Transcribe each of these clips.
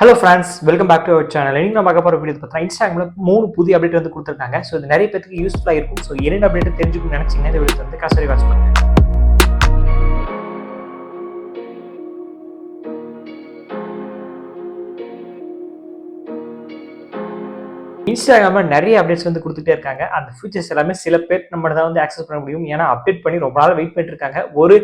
Hello friends, welcome back to our channel. இன்னைக்கு நம்ம பார்க்க போற வீடியோ பார்த்தா இன்ஸ்டாகிராம்ல 3 புதிய அப்டேட் வந்து கொடுத்திருக்காங்க. சோ இது நிறைய பேருக்கு யூஸ்ஃபுல்லா இருக்கும். சோ என்னென்ன அப்டேட் தெரிஞ்சுக்கணும்னு நினைச்சீங்கன்னா இந்த வீடியோ வந்து கடைசி வாட்ச் பண்ணுங்க. இன்ஸ்டாகிராம்ல நிறைய அப்டேட்ஸ் வந்து கொடுத்துட்டே இருக்காங்க. அந்த ஃபீச்சர்ஸ் எல்லாமே சில பேர் நம்ம தான் வந்து ஆக்சஸ் பண்ண முடியும். ஏன்னா அப்டேட் பண்ணி ரொம்ப நாள் வெயிட் பண்ணிட்டு இருக்காங்க. ஒரு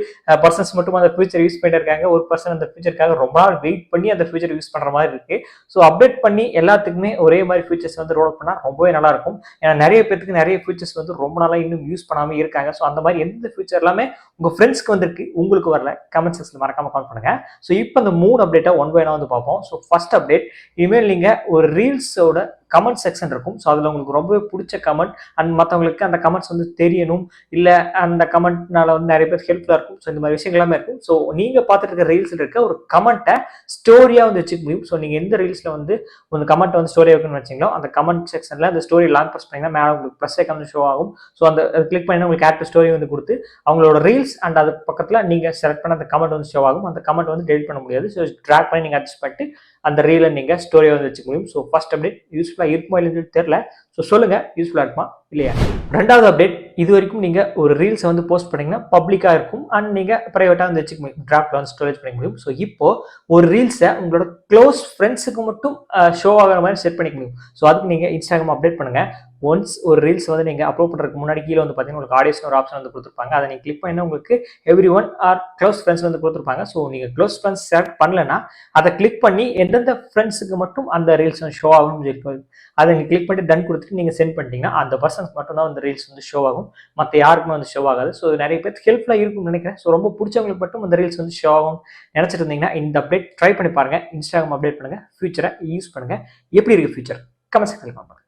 பர்சன்ஸ் மட்டும் அந்த ஃபீச்சர் யூஸ் பண்ணிட்டு இருக்காங்க. ஒரு பர்சன் அந்த ஃபீச்சருக்காக ரொம்ப நாள் வெயிட் பண்ணி அந்த ஃபீச்சர் யூஸ் பண்ற மாதிரி இருக்கு. ஸோ அப்டேட் பண்ணி எல்லாத்துக்குமே ஒரே மாதிரி ஃபீச்சர்ஸ் வந்து ரோல் பண்ணா ரொம்பவே நல்லா இருக்கும். ஏன்னா நிறைய பேருக்கு நிறைய ஃபீச்சர்ஸ் வந்து ரொம்ப நாளா இன்னும் யூஸ் பண்ணாம இருக்காங்க. ஸோ அந்த மாதிரி எந்த ஃபீச்சர் எல்லாமே உங்க ஃப்ரெண்ட்ஸ்க்கு வந்திருக்கு, உங்களுக்கு வரல, கமெண்ட் செக்ஷன்ல மறக்காம கால் பண்ணுங்க. ஸோ இப்போ அந்த 3 அப்டேட்டா ஒன் பை ஒன் வந்து பார்ப்போம். ஸோ ஃபர்ஸ்ட் அப்டேட், இனிமேல் நீங்க ஒரு ரீல்ஸோட கமெண்ட் செக்ஷன் இருக்கும். ஸோ அதில் உங்களுக்கு ரொம்பவே பிடிச்ச கமெண்ட் அண்ட் மற்றவங்களுக்கு அந்த கமெண்ட்ஸ் வந்து தெரியணும், இல்லை அந்த கமெண்ட்னால வந்து நிறைய பேர் ஹெல்ப்ஃபுல்லாக இருக்கும். ஸோ இந்த மாதிரி விஷயங்கள் எல்லாமே இருக்கும். ஸோ நீங்கள் பார்த்துட்டு இருக்க ரீல்ஸில் இருக்க ஒரு கமெண்ட்டை ஸ்டோரியாக வந்து வச்சுக்க முடியும். ஸோ நீங்கள் எந்த ரீல்ஸில் வந்து உங்கள் கமெண்ட் வந்து ஸ்டோரி வைக்கணும்னு வச்சிங்களோ அந்த கமெண்ட் செக்ஷனில் அந்த ஸ்டோரி லாங் ப்ரெஸ் பண்ணிங்கன்னா மேலே உங்களுக்கு ப்ளஸ் ஐக்கான் வந்து ஷோ ஆகும். ஸோ அந்த கிளிக் பண்ணி உங்களுக்கு ஆட் ஸ்டோரி வந்து கொடுத்து அவங்களோட ரீல்ஸ் அண்ட் அது பக்கத்தில் நீங்கள் செலக்ட் பண்ண அந்த கமெண்ட் வந்து ஷோ ஆகும். அந்த கமெண்ட் வந்து டெலிட் பண்ண முடியாது. ஸோ ட்ராக் பண்ணி நீங்கள் அட்ஜஸ்ட் பண்ணிட்டு அந்த ரீலை நீங்கள் ஸ்டோரியை வந்து வச்சுக்க முடியும். ஸோ ஃபர்ஸ்ட் அப்டேட் யூஸ்ஃபுல்லாக இருக்குமா இல்லைன்னு தெரியல. ஸோ சொல்லுங்க, யூஸ்ஃபுல்லாக இருக்குமா இல்லையா? ரெண்டாவது அப்டேட், இது வரைக்கும் நீங்க ஒரு ரீல்ஸை வந்து போஸ்ட் பண்ணீங்கன்னா பப்ளிக்கா இருக்கும் அண்ட் நீங்க பிரைவேட்டா வந்து வச்சுக்க முடியும், டிராப்ல வந்து ஸ்டோரேஜ் பண்ணிக்க முடியும். ஸோ இப்போ ஒரு ரீல்ஸை உங்களோட க்ளோஸ் ஃப்ரெண்ட்ஸுக்கு மட்டும் ஷோ ஆகிற மாதிரி செட் பண்ணிக்க முடியும். ஸோ அதுக்கு நீங்க இன்ஸ்டாகிராம் அப்டேட் பண்ணுங்க. ஒன்ஸ் ஒரு ரீல்ஸ் வந்து நீங்க அப்லோட் பண்றதுக்கு முன்னாடி கீழே வந்து பார்த்தீங்கன்னா உங்களுக்கு ஆடியோஸ்னு ஒரு ஆப்ஷன் வந்து கொடுத்துருப்பாங்க. அதை நீங்க கிளிக் பண்ணி உங்களுக்கு every one or close friends வந்து கொடுத்துருப்பாங்க. ஸோ நீங்க க்ளோஸ் ஃப்ரெண்ட்ஸ் செலக்ட் பண்ணலன்னா அதை கிளிக் பண்ணி எந்தெந்த ஃப்ரெண்ட்ஸுக்கு மட்டும் அந்த ரீல்ஸ் வந்து ஷோ ஆகும்னு சொல்லி அதை நீங்கள் கிளிக் பண்ணி டன் கொடுத்துட்டு நீங்கள் சென்ட் பண்ணிட்டீங்கன்னா அந்த பர்சன்ஸ் மட்டும் தான் அந்த ரீல்ஸ் வந்து ஷோ ஆகும், மற்ற யாருக்குமே வந்து ஷோ ஆகாது. ஸோ நிறைய பேருக்கு ஹெல்ப்ஃபுல்லாக இருக்கும்னு நினைக்கிறேன். ஸோ ரொம்ப பிடிச்சவங்களுக்கு மட்டும் அந்த ரீல்ஸ் வந்து ஷோ ஆகும் நினைச்சிட்டு இருந்தீங்கன்னா இந்த அப்டேட் ட்ரை பண்ணி பாருங்க. இன்ஸ்டாகிராம் அப்டேட் பண்ணுங்க, ஃபியூச்சரை யூஸ் பண்ணுங்க. எப்படி இருக்கு ஃபியூச்சர் கமெண்ட் செக்ஷன்ல பண்ணுங்க.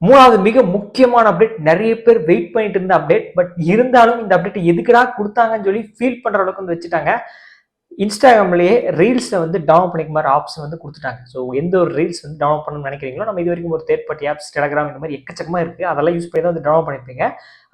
மூணாவது மிக முக்கியமான அப்டேட், நிறைய பேர் வெயிட் பண்ணிட்டு இருந்த அப்டேட், பட் இருந்தாலும் இந்த அப்டேட் எதுக்குடா கொடுத்தாங்கன்னு சொல்லி ஃபீல் பண்ற அளவுக்கு வந்து வச்சுட்டாங்க. இன்ஸ்டாகிராம்லேயே ரீல்ஸை வந்து டவுன்லோட் பண்ணிக்க மாதிரி ஆப்ஷன் வந்து கொடுத்துட்டாங்க. ஸோ எந்த ஒரு ரீல்ஸ் வந்து டவுன்லோட் பண்ணணும்னு நினைக்கிறீங்களோ, நம்ம இது வரைக்கும் ஒரு தேர்ட் பார்ட்டி ஆப்ஸ், டெலிகிராம் இந்த மாதிரி எக்கச்சக்கமாக இருக்குது, அதெல்லாம் யூஸ் பண்ணி தான் வந்து டவுன்லோட் பண்ணிப்பீங்க.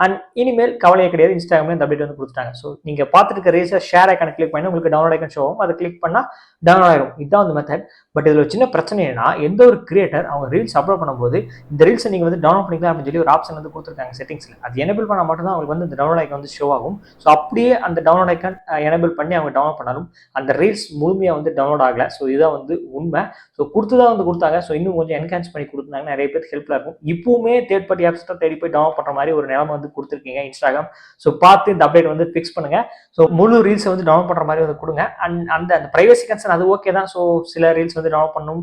அண்ட் இனிமேல் கவலையே கிடையாது, இன்ஸ்டாகிராம்ல இந்த அப்டேட் வந்து கொடுத்துட்டாங்க. ஸோ நீங்கள் பார்த்துட்டு இருக்க ரீல்ஸை ஷேர் ஐக்கான கிளிக் பண்ணி உங்களுக்கு டவுன்லோட் ஐக்கான் ஷோ ஆகும், அதை கிளிக் பண்ணால் டவுன்லோட் ஆயிடும். இதுதான் வந்து மெத்தட். பட் இதில் ஒரு சின்ன பிரச்சனை என்னன்னா, எந்த ஒரு கிரியேட்டர் அவங்க ரீல்ஸ் அப்லோட் பண்ணும்போது இந்த ரீல்ஸை நீங்கள் வந்து டவுன்லோட் பண்ணிக்கலாம் அப்படின்னு சொல்லி ஒரு ஆப்ஷன் வந்து கொடுத்துருக்காங்க செட்டிங்ஸில். அது எனேபிள் பண்ணால் மட்டும் தான் அவங்களுக்கு வந்து இந்த டவுன்லோட் ஐக்கான் வந்து ஷோ ஆகும். ஸோ அப்படியே அந்த டவுன்லோட் ஐக்கான் எனேபிள் பண்ணி அவங்க டவுன்லோட் பண்ணாலும் அந்த ரீல்ஸ் முழுமையாக வந்து டவுன்லோட் ஆகலை. ஸோ இதுதான் வந்து உண்மை. ஸோ கொடுத்துதான் வந்து கொடுத்தாங்க. ஸோ இன்னும் கொஞ்சம் என்ஹான்ஸ் பண்ணி கொடுத்தாங்க, நிறைய பேருக்கு ஹெல்ப்ஃபுல்லாக இருக்கும். இப்பவுமே தேர்ட் பார்ட்டி ஆப்ஸ் தான் தேடி போய் டவுன்லோட் பண்ணுற மாதிரி ஒரு நிலைமை வந்து கொடுத்துருக்கீங்க இன்ஸ்டாகிராம். ஸோ பார்த்து இந்த அப்டேட் வந்து ஃபிக்ஸ் பண்ணுங்க. ஸோ முழு ரீல்ஸை வந்து டவுன்லோட் பண்ணுற மாதிரி வந்து கொடுங்க. அண்ட் அந்த பிரைவசி கன்சர்ன் அது ஓகே தான். ஸோ சில ரீல்ஸ் வந்து டவுன்லோட் பண்ணணும்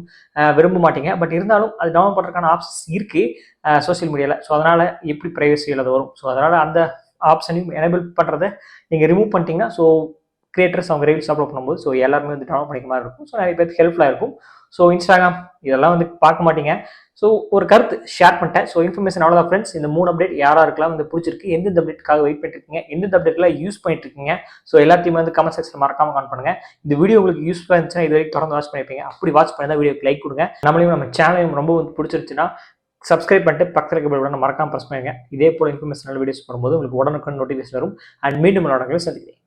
விரும்ப மாட்டீங்க, பட் இருந்தாலும் அது டவுன்லோட் பண்ணுறதுக்கான ஆப்ஷன்ஸ் இருக்கு சோசியல் மீடியாவில். ஸோ அதனால எப்படி பிரைவசி இல்லாத வரும். ஸோ அதனால அந்த ஆப்ஷனையும் எனேபிள் பண்ணுறதை நீங்கள் ரிமூவ் பண்ணிட்டீங்கன்னா ஸோ கிரியேட்டர்ஸ் அவங்க ரீல்ஸ் அப்லோட் பண்ணும்போது ஸோ எல்லாருமே வந்து டவுன்லோட் பண்ணிக்க மாதிரி இருக்கும். ஸோ நிறைய பேருக்கு ஹெல்ப்ஃபுல்லாக இருக்கும். ஸோ இன்ஸ்டாகிராம் இதெல்லாம் வந்து பார்க்க மாட்டீங்க. ஸோ ஒரு கருத்து ஷேர் பண்ணிட்டேன். ஸோ இன்ஃபர்மேஷன் அவ்வளோதான் ஃப்ரெண்ட்ஸ். இந்த 3 அப்டேட் யாராக இருக்கலாம் வந்து பிடிச்சிருக்கு, எந்தெந்த அப்டேட்டுக்காக வெயிட் பண்ணிட்டு இருக்கீங்க, எந்தெந்த அப்டேட்லாம் யூஸ் பண்ணிட்டு இருக்கீங்க, ஸோ எல்லாத்தையுமே வந்து கமெண்ட் செக்ஷன் மறக்காம கமெண்ட் பண்ணுங்க. இந்த வீடியோ உங்களுக்கு யூஸ்ஃபுல்லாக இருந்துச்சுன்னா இது வரைக்கும் தொடர்ந்து வாட்ச் பண்ணிருப்பீங்க. அப்படி வாட்ச் பண்ணி தான் வீடியோக்கு லைக் கொடுங்க. நம்மளையும் நம்ம சேனலையும் ரொம்ப வந்து பிடிச்சிருச்சுன்னா சப்ஸ்கிரைப் பண்ணிட்டு பக்கத்தில் இருக்க பெல் பட்டனை மறக்காம ப்ரெஸ் பண்ணுங்க. இதே போல இன்ஃபர்மேஷனல் வீடியோஸ் பண்ணும்போது உங்களுக்கு உடனுக்குடன் நோட்டிஃபிகேஷன் வரும். அண்ட் மீண்டும் சந்திக்கிறேன்.